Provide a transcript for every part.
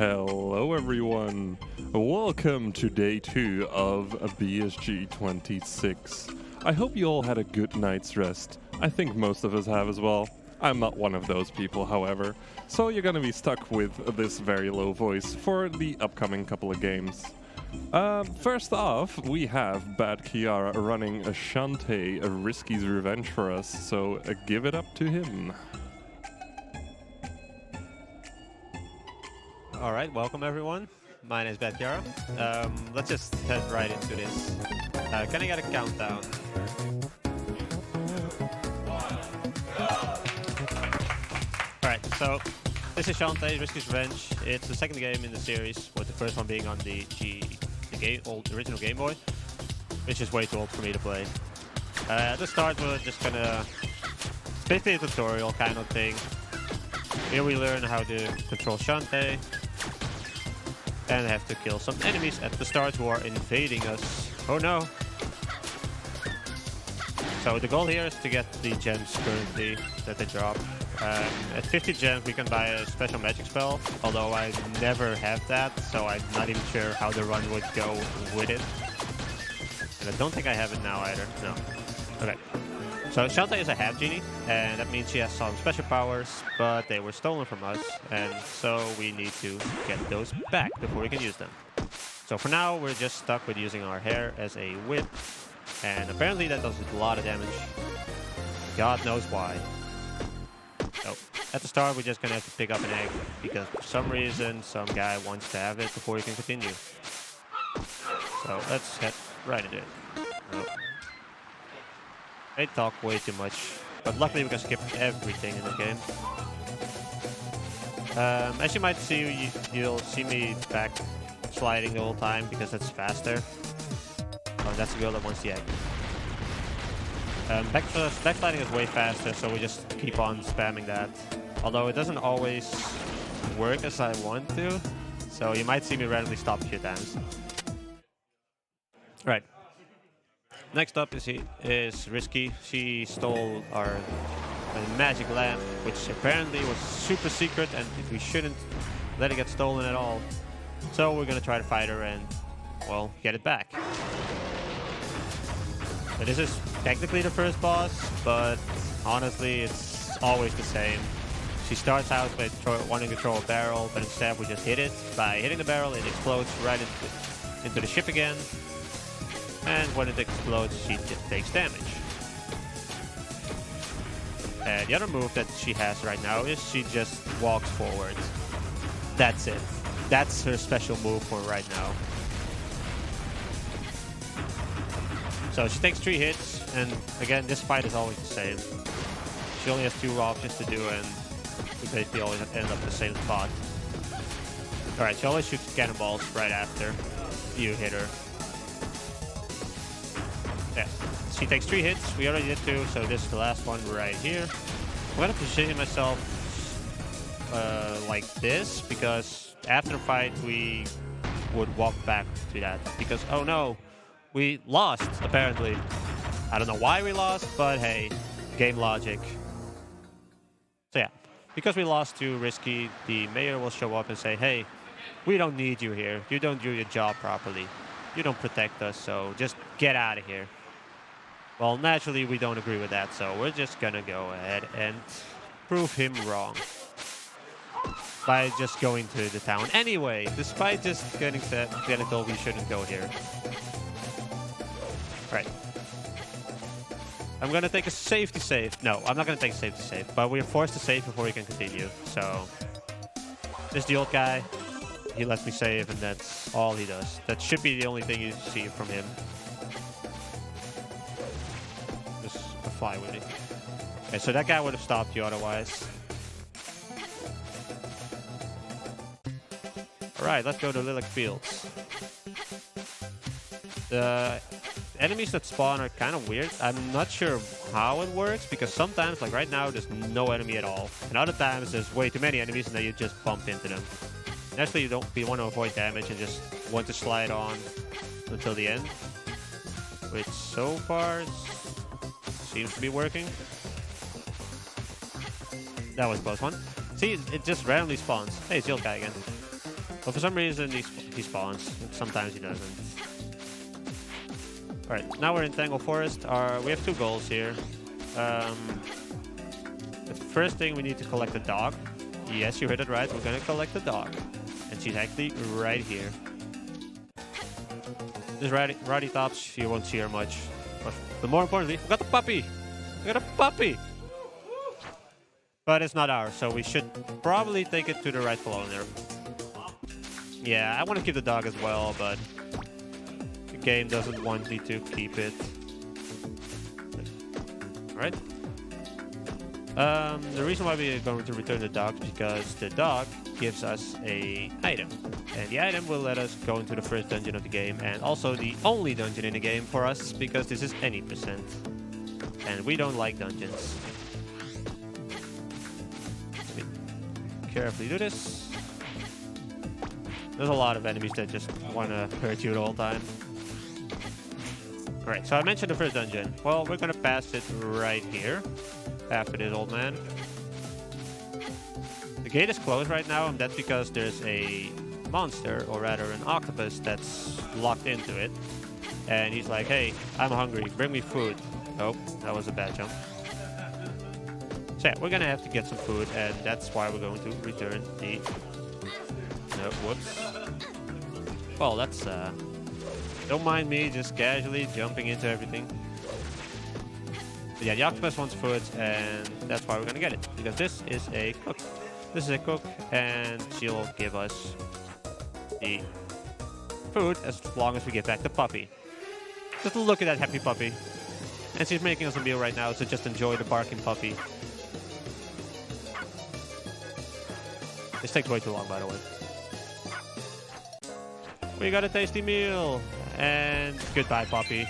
Hello everyone, welcome to day 2 of BSG 26. I hope you all had a good night's rest. I think most of us have as well. I'm not one of those people, however, so you're gonna be stuck with this very low voice for the upcoming couple of games. First off, we have Badkiara running a Shantae, a Risky's Revenge for us, so give it up to him. Alright, welcome everyone. My name is Badkiara. Let's just head right into this. Can I get a countdown? Alright, so this is Shantae, Risky's Revenge. It's the second game in the series, with the first one being on the original Game Boy, which is way too old for me to play. At the start, we're just gonna... It's basically a tutorial kind of thing. Here we learn how to control Shantae, and have to kill some enemies at the start who are invading us. Oh no! So the goal here is to get the gems currently that they drop. At 50 gems we can buy a special magic spell, although I never have that, so I'm not even sure how the run would go with it. And I don't think I have it now either, no. Okay. So Shantae is a half genie, and that means she has some special powers, but they were stolen from us, and so we need to get those back before we can use them. So for now, we're just stuck with using our hair as a whip, and apparently that does a lot of damage. God knows why. So at the start, we're just gonna have to pick up an egg, because for some reason, some guy wants to have it before we can continue. So let's head right into it. Oh. I talk way too much, but luckily we can skip everything in this game. As you might see, you'll see me back sliding the whole time because that's faster. Oh, that's the girl that wants the egg. Backsliding is way faster, so we just keep on spamming that. Although it doesn't always work as I want to, so you might see me randomly stop a few times. Right. Next up is Risky. She stole our magic lamp, which apparently was super secret, and we shouldn't let it get stolen at all. So we're gonna try to fight her and, well, get it back. So this is technically the first boss, but honestly, it's always the same. She starts out by wanting to throw a barrel, but instead we just hit it. By hitting the barrel, it explodes right into the ship again. And when it explodes, she takes damage. And the other move that she has right now is she just walks forward. That's it. That's her special move for right now. So she takes 3 hits, and again, this fight is always the same. She only has 2 options to do, and we basically always end up in the same spot. Alright, she always shoots cannonballs right after you hit her. Yeah, she takes 3 hits. We already did 2, so this is the last one right here. I'm gonna position myself like this, because after the fight we would walk back to that. Because, oh no, we lost, apparently. I don't know why we lost, but hey, game logic. So yeah, because we lost to Risky, the mayor will show up and say, hey, we don't need you here. You don't do your job properly. You don't protect us, so just get out of here. Well, naturally, we don't agree with that, so we're just gonna go ahead and prove him wrong. By just going to the town anyway, despite just getting told we shouldn't go here. Right. I'm gonna take a safety save. No, I'm not gonna take a safety save, but we're forced to save before we can continue, so... This is the old guy. He lets me save, and that's all he does. That should be the only thing you see from him. Fly with it. Okay, so that guy would have stopped you otherwise. Alright, let's go to Lilac Fields. The enemies that spawn are kind of weird. I'm not sure how it works, because sometimes, like right now, there's no enemy at all. And other times, there's way too many enemies and then you just bump into them. Naturally, you want to avoid damage and just want to slide on until the end. Which, so far, seems to be working. That was a close one. See, it just randomly spawns. Hey, it's the old guy again. But for some reason, he spawns. Sometimes he doesn't. Alright, now we're in Tangle Forest. We have 2 goals here. The first thing, we need to collect the dog. Yes, you heard it right. We're gonna collect the dog. And she's actually right here. This Rowdy Tops, you won't see her much. But more importantly, we got the puppy! We got a puppy! But it's not ours, so we should probably take it to the rightful owner. Yeah, I want to keep the dog as well, but the game doesn't want me to keep it. Alright. The reason why we are going to return the dog is because the dog gives us an item. And the item will let us go into the first dungeon of the game, and also the only dungeon in the game for us, because this is any percent. And we don't like dungeons. Let me carefully do this. There's a lot of enemies that just want to hurt you the whole time. Alright, so I mentioned the first dungeon. Well, we're going to pass it right here, after this old man. The gate is closed right now, and that's because there's a monster, or rather an octopus, that's locked into it. And he's like, hey, I'm hungry, bring me food. Oh, that was a bad jump. So yeah, we're gonna have to get some food, and that's why we're going to return the... No, whoops. Well, that's... Don't mind me just casually jumping into everything. But yeah, the octopus wants food, and that's why we're gonna get it. Because this is a cook. This is a cook, and she'll give us the food as long as we get back the puppy. Just look at that happy puppy. And she's making us a meal right now, so just enjoy the barking puppy. This takes way too long, by the way. We got a tasty meal! And goodbye, puppy.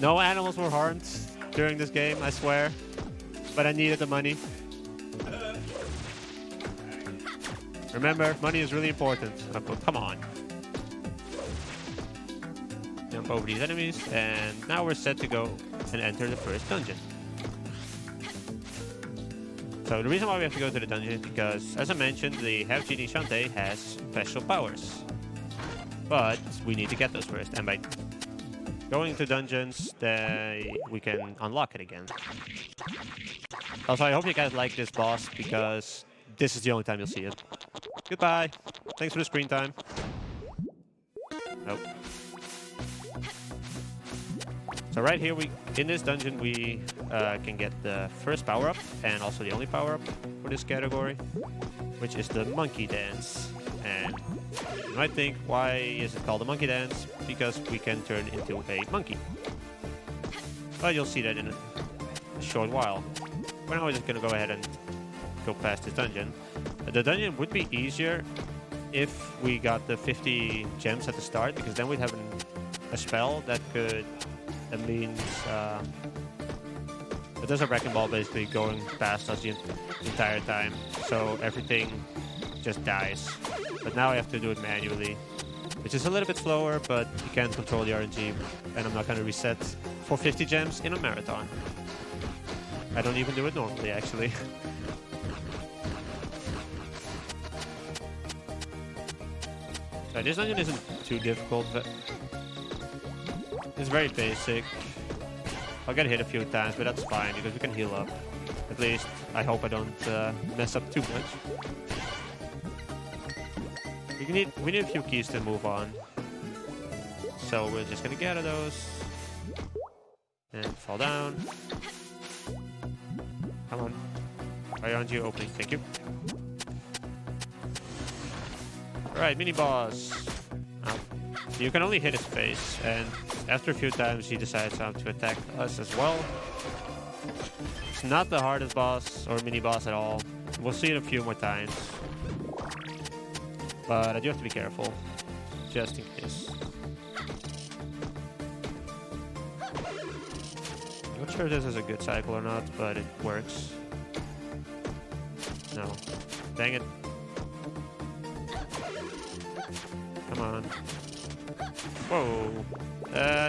No animals were harmed during this game, I swear. But I needed the money. Remember, money is really important. Come on. Jump over these enemies, and now we're set to go and enter the first dungeon. So the reason why we have to go to the dungeon is because, as I mentioned, the half genie Shantae has special powers. But we need to get those first, and by going to dungeons, we can unlock it again. Also, I hope you guys like this boss, because this is the only time you'll see it. Goodbye. Thanks for the screen time. Nope. So right here, in this dungeon, we can get the first power-up, and also the only power-up for this category, which is the monkey dance. And you might think, why is it called the monkey dance? Because we can turn into a monkey. But you'll see that in a short while. We're now just going to go ahead and go past this dungeon. The dungeon would be easier if we got the 50 gems at the start, because then we'd have a spell that could... That means there's a wrecking ball basically going past us the entire time, so everything just dies. But now I have to do it manually, which is a little bit slower, but you can control the RNG, and I'm not going to reset for 50 gems in a marathon. I don't even do it normally, actually. So this dungeon isn't too difficult, but it's very basic. I'll get hit a few times, but that's fine because we can heal up. At least, I hope I don't mess up too much. We need a few keys to move on. So we're just gonna gather those. And fall down. Come on. Why aren't you opening? Thank you. Alright, mini boss. You can only hit his face, and after a few times he decides to attack us as well. It's not the hardest boss or mini boss at all. We'll see it a few more times. But I do have to be careful, just in case. I'm not sure if this is a good cycle or not, but it works. No. Dang it. Come on. Whoa.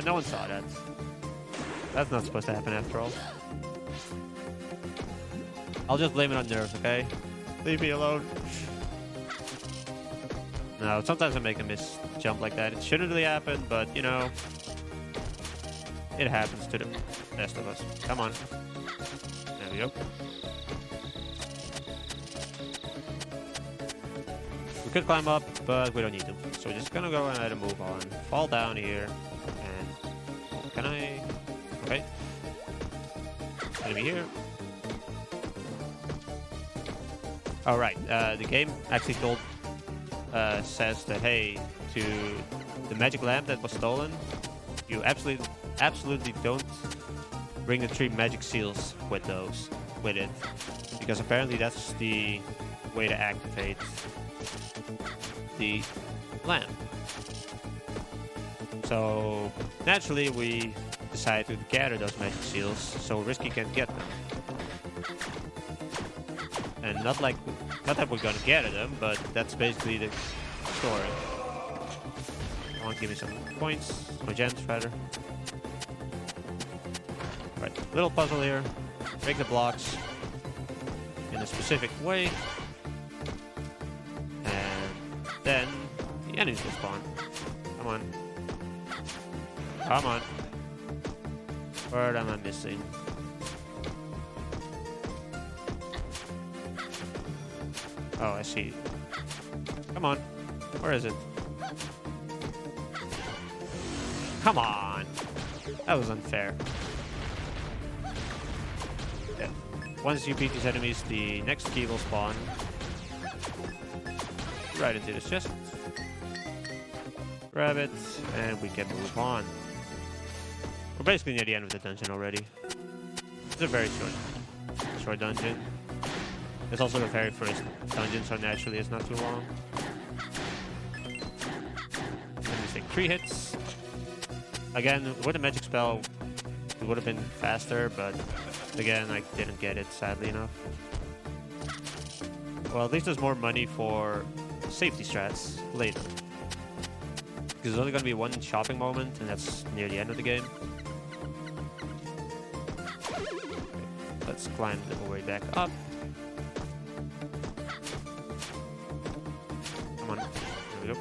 No one saw that. That's not supposed to happen after all. I'll just blame it on nerves, okay? Leave me alone. No, sometimes I make a miss jump like that. It shouldn't really happen, but you know, it happens to the best of us. Come on. There we go. We could climb up, but we don't need to. So we're just gonna go ahead and move on. Fall down here, and can I? Okay. Enemy here. All right. The game actually says that, hey, to the magic lamp that was stolen, you absolutely don't bring the 3 magic seals with it, because apparently that's the way to activate the lamp. So naturally we decided to gather those magic seals so Risky can get them. And not that we're gonna gather them, but that's basically the story. Come on, give me some points, or gems rather. Right, little puzzle here. Break the blocks in a specific way, and then the enemies will spawn. Come on. Come on. What am I missing? Oh, I see. Come on. Where is it? Come on! That was unfair. Yeah. Once you beat these enemies, the next key will spawn. Right into this chest. Grab it, and we can move on. We're basically near the end of the dungeon already. It's a very short dungeon. It's also the very first dungeon, so naturally it's not too long. Let me say 3 hits. Again, with a magic spell, it would have been faster, but again, I didn't get it, sadly enough. Well, at least there's more money for safety strats later. Because there's only going to be one shopping moment, and that's near the end of the game. Okay, let's climb the way back up. Come on. There we go.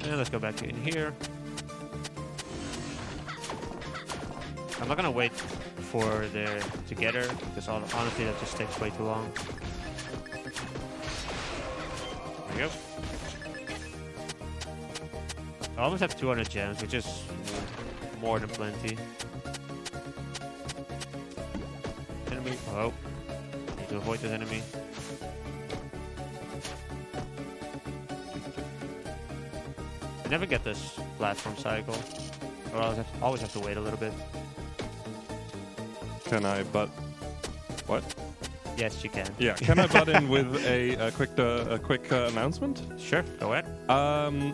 And let's go back in here. I'm not gonna wait for the together because honestly that just takes way too long. There we go. I almost have 200 gems, which is more than plenty. Enemy. Oh, need to avoid this enemy. I never get this platform cycle, or I always have to wait a little bit. Can I butt? What? Yes, you can. Yeah, can I butt in with a quick announcement? Sure, go ahead.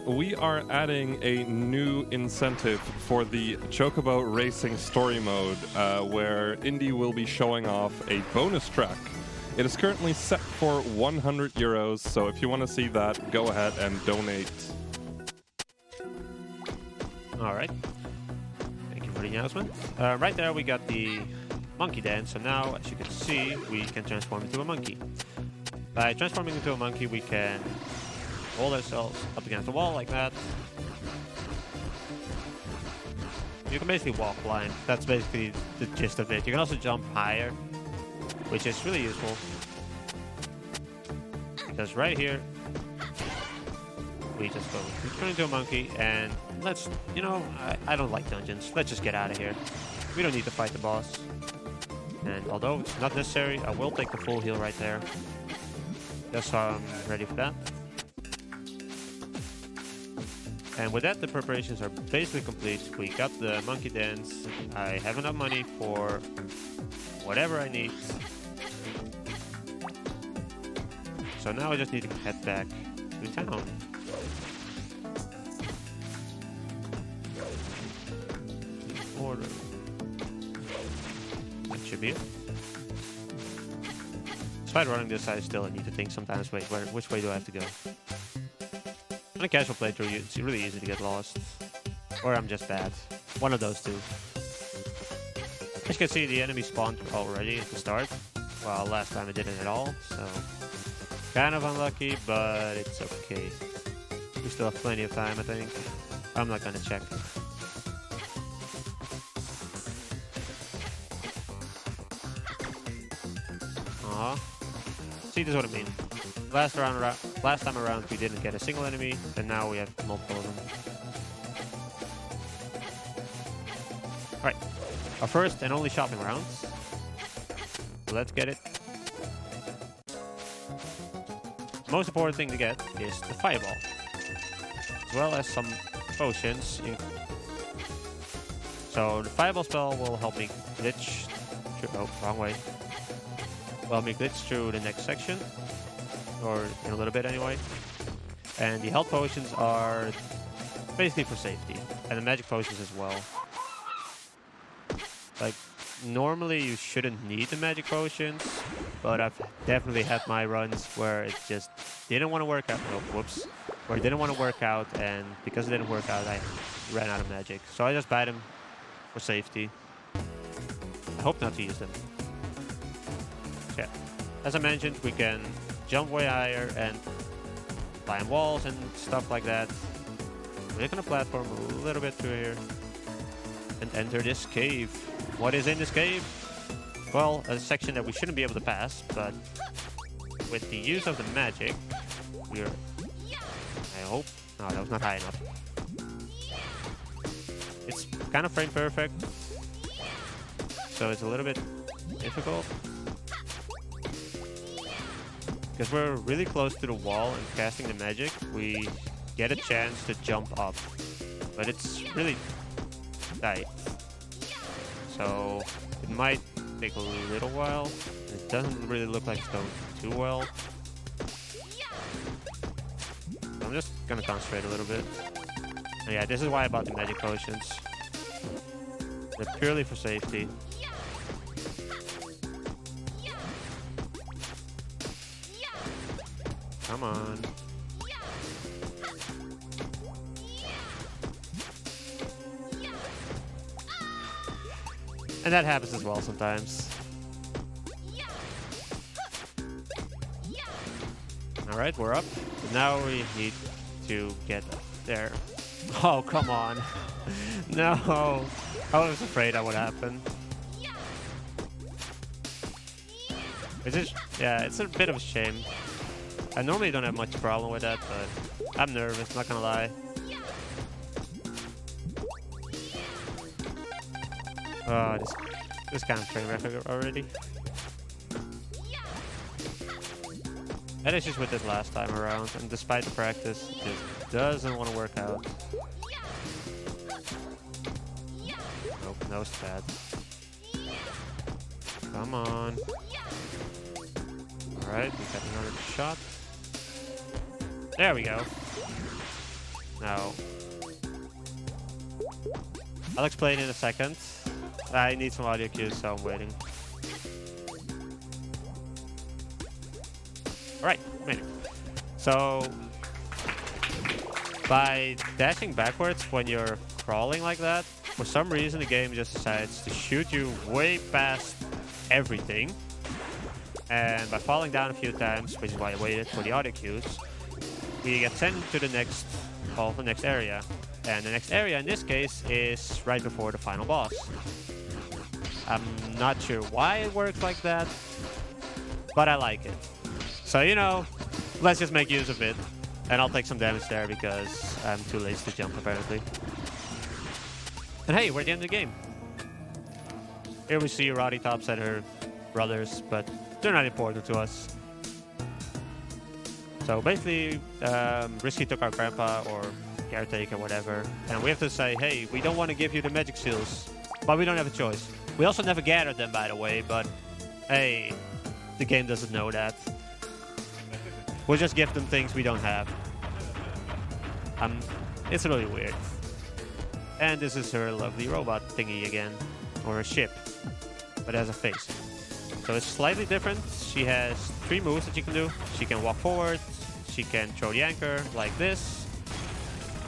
We are adding a new incentive for the Chocobo Racing Story Mode, where Indy will be showing off a bonus track. It is currently set for 100 euros, so if you want to see that, go ahead and donate. All right. Thank you for the announcement. Right there, we got the monkey dance. So now, as you can see, we can transform into a monkey. By transforming into a monkey, we can hold ourselves up against the wall like that. You can basically walk blind. That's basically the gist of it. You can also jump higher, which is really useful. Because right here, we just go turn into a monkey, and let's, I don't like dungeons. Let's just get out of here. We don't need to fight the boss. And although it's not necessary, I will take the full heal right there. Just so I'm ready for that. And with that, the preparations are basically complete. We got the monkey dance. I have enough money for whatever I need. So now I just need to head back to town. Order. That should be it. Despite running this, I still need to think sometimes, wait, which way do I have to go? On a casual playthrough, it's really easy to get lost. Or I'm just bad. One of those two. As you can see, the enemy spawned already at the start. Well, last time it didn't at all, so... Kind of unlucky, but it's okay. We still have plenty of time, I think. I'm not gonna check. See, this is what I mean. Last time around, we didn't get a single enemy, and now we have multiple of them. Alright, our first and only shopping rounds. Let's get it. Most important thing to get is the fireball, as well as some potions. So the fireball spell will help me glitch. Oh, wrong way. Will help me glitch through the next section, or in a little bit anyway. And the health potions are basically for safety, and the magic potions as well. Like, normally you shouldn't need the magic potions, but I've definitely had my runs where it just didn't want to work out. Oh, whoops. Where it didn't want to work out, and because it didn't work out, I ran out of magic. So I just buy them for safety. I hope not to use them. Yeah. As I mentioned, we can jump way higher and climb walls and stuff like that. We're gonna platform a little bit through here and enter this cave. What is in this cave? Well, a section that we shouldn't be able to pass, but with the use of the magic, we're... I hope... No, that was not high enough. It's kind of frame perfect, so it's a little bit difficult. Because we're really close to the wall and casting the magic, we get a chance to jump up. But it's really tight. So it might take a little while. It doesn't really look like it's going too well. So I'm just gonna concentrate a little bit. And yeah, this is why I bought the magic potions. They're purely for safety. Come on. And that happens as well sometimes. Alright, we're up. So now we need to get there. Oh, come on. No. I was afraid that would happen. Yeah, it's a bit of a shame. I normally don't have much problem with that, but I'm nervous, not gonna lie. Oh, this kind of train wreck already. And it's just with this last time around, and despite the practice, it just doesn't want to work out. Nope, no stat. Come on. Alright, we got another shot. There we go. Now, I'll explain in a second. I need some audio cues, so I'm waiting. Alright, waiting. So, by dashing backwards when you're crawling like that, for some reason the game just decides to shoot you way past everything. And by falling down a few times, which is why I waited for the audio cues, we get sent to the next area. And the next area in this case is right before the final boss. I'm not sure why it works like that, but I like it. So, you know, let's just make use of it. And I'll take some damage there because I'm too lazy to jump, apparently. And hey, we're at the end of the game. Here we see Roddy Tops and her brothers, but they're not important to us. So basically, Risky took our grandpa or caretaker, whatever, and we have to say, hey, we don't want to give you the magic seals, but we don't have a choice. We also never gathered them, by the way, but hey, the game doesn't know that. We'll just give them things we don't have. It's really weird. And this is her lovely robot thingy again, or a ship, but it has a face. So it's slightly different. She has 3 moves that she can do. She can walk forward, she can throw the anchor like this,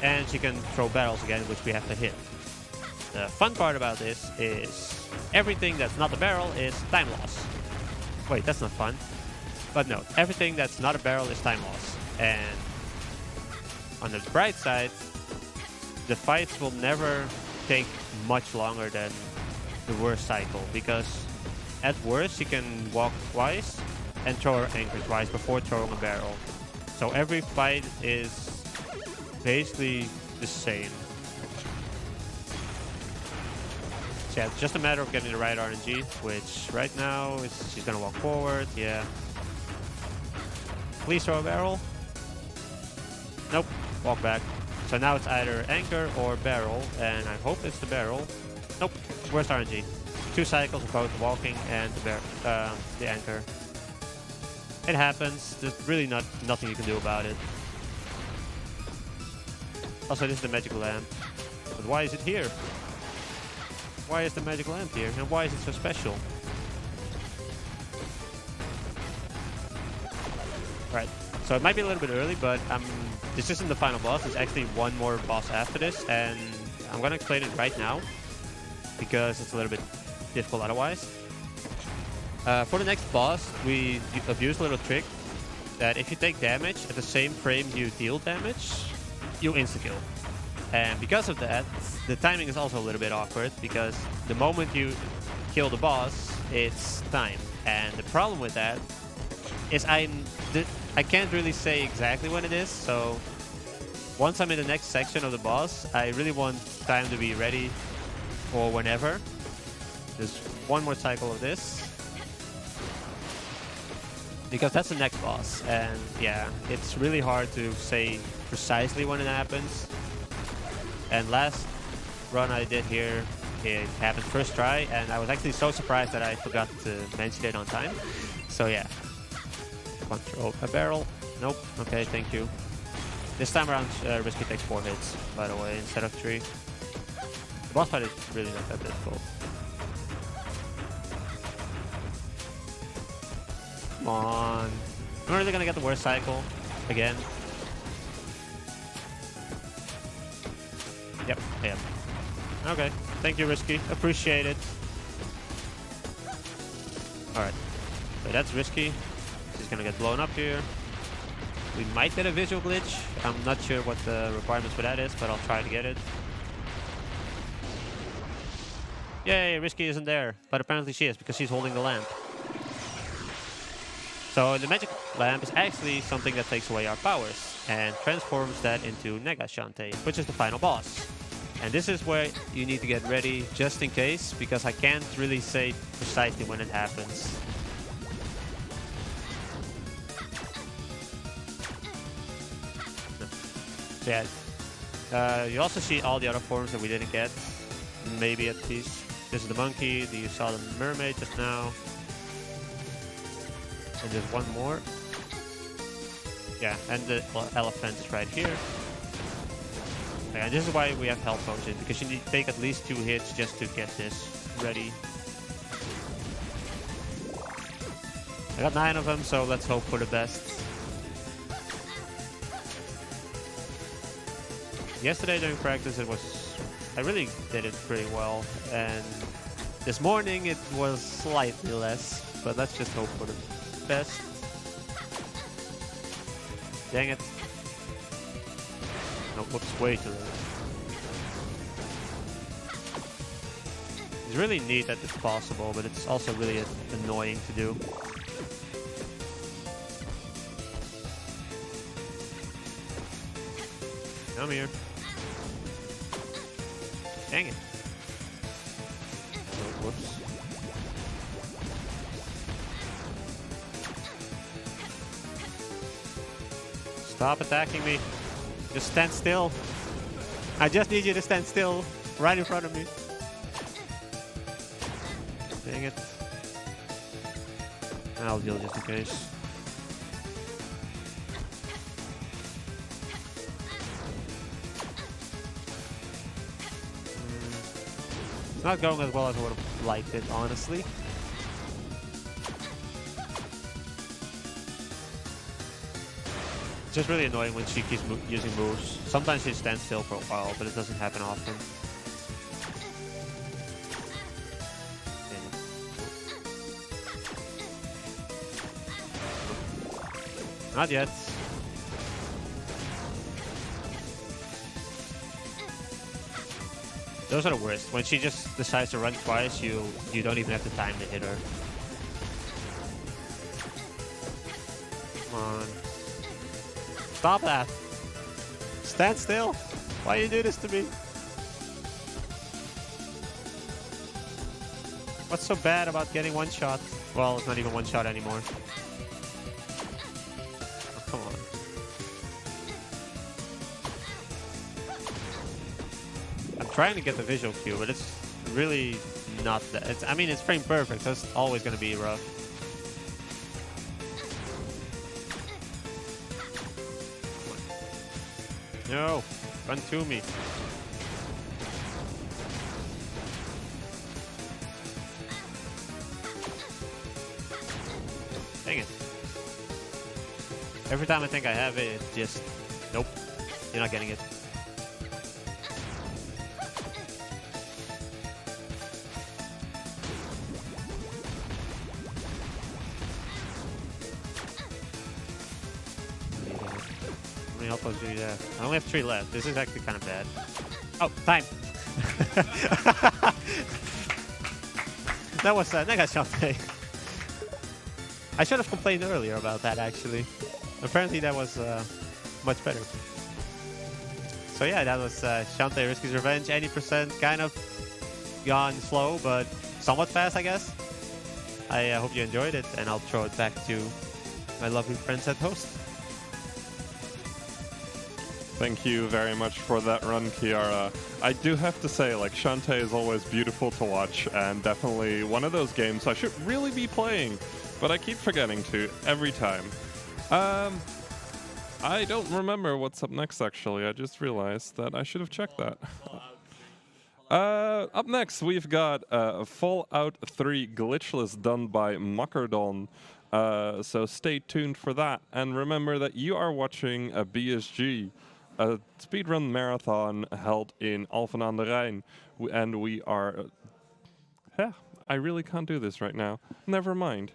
and she can throw barrels again, which we have to hit. The fun part about this is everything that's not a barrel is time loss. Wait, that's not fun. But no, everything that's not a barrel is time loss. And on the bright side, the fights will never take much longer than the worst cycle, because at worst you can walk twice and throw an anchor twice before throwing a barrel. So every fight is basically the same. So yeah, it's just a matter of getting the right RNG, which right now is she's gonna walk forward, yeah. Please throw a barrel. Nope, walk back. So now it's either anchor or barrel, and I hope it's the barrel. Nope, worst RNG. 2 cycles of both walking and the anchor. It happens. There's really nothing you can do about it. Also, this is the magic lamp. But why is it here? Why is the magic lamp here? And why is it so special? Right. So it might be a little bit early, but this isn't the final boss. There's actually one more boss after this, and I'm gonna explain it right now because it's a little bit difficult otherwise. For the next boss, I've used a little trick that if you take damage at the same frame you deal damage, you insta-kill. And because of that, the timing is also a little bit awkward, because the moment you kill the boss, it's time. And the problem with that is I can't really say exactly when it is, so once I'm in the next section of the boss, I really want time to be ready for whenever. There's one more cycle of this, because that's the next boss, and yeah, it's really hard to say precisely when it happens. And last run I did here, it happened first try, and I was actually so surprised that I forgot to mention it on time. So yeah. Control a barrel. Nope. Okay, thank you. This time around, Risky takes 4 hits, by the way, instead of 3. The boss fight is really not that difficult. Come on. I'm really gonna get the worst cycle again. Yep, I am. Okay, thank you, Risky. Appreciate it. Alright, so that's Risky. She's gonna get blown up here. We might get a visual glitch. I'm not sure what the requirements for that is, but I'll try to get it. Yay, Risky isn't there, but apparently she is because she's holding the lamp. So the magic lamp is actually something that takes away our powers and transforms that into Nega Shantae, which is the final boss. And this is where you need to get ready just in case, because I can't really say precisely when it happens. So yeah, you also see all the other forms that we didn't get, maybe at least. This is the monkey, you saw the mermaid just now. And there's one more. Yeah, and the elephant is right here. And this is why we have health potions, because you need to take at least 2 hits just to get this ready. I got 9 of them, so let's hope for the best. Yesterday during practice, I really did it pretty well, and this morning it was slightly less, but let's just hope for the best. Dang it. No, whoops, way too late. It's really neat that it's possible, but it's also really annoying to do. Come here. Dang it. Oh, whoops. Stop attacking me. Just stand still. I just need you to stand still right in front of me. Dang it. I'll deal just in case. It's not going as well as I would have liked it, honestly. It's just really annoying when she keeps using moves. Sometimes she stands still for a while, but it doesn't happen often. Not yet. Those are the worst. When she just decides to run twice, you don't even have the time to hit her. Come on. Stop that. Stand still. Why you do this to me? What's so bad about getting one shot? Well, it's not even one shot anymore. Oh, come on. I'm trying to get the visual cue, but it's really not that. I mean, it's frame perfect, so it's always going to be rough. No, run to me. Dang it. Every time I think I have it, it's just, nope, you're not getting it. How many outposts do you have? I only have 3 left. This is actually kind of bad. Oh, time! That was that got Shantae. I should have complained earlier about that, actually. Apparently that was much better. So yeah, that was Shantae Risky's Revenge. 80%, kind of gone slow, but somewhat fast, I guess. I hope you enjoyed it, and I'll throw it back to my lovely friends at host. Thank you very much for that run, Kiara. I do have to say, like, Shantae is always beautiful to watch, and definitely one of those games I should really be playing, but I keep forgetting to every time. I don't remember what's up next, actually. I just realized that I should have checked that. Up next, we've got Fallout 3 Glitchless done by Muckerdon. So stay tuned for that. And remember that you are watching a BSG, a speedrun marathon held in Alphen aan de Rijn. And we are... I really can't do this right now. Never mind.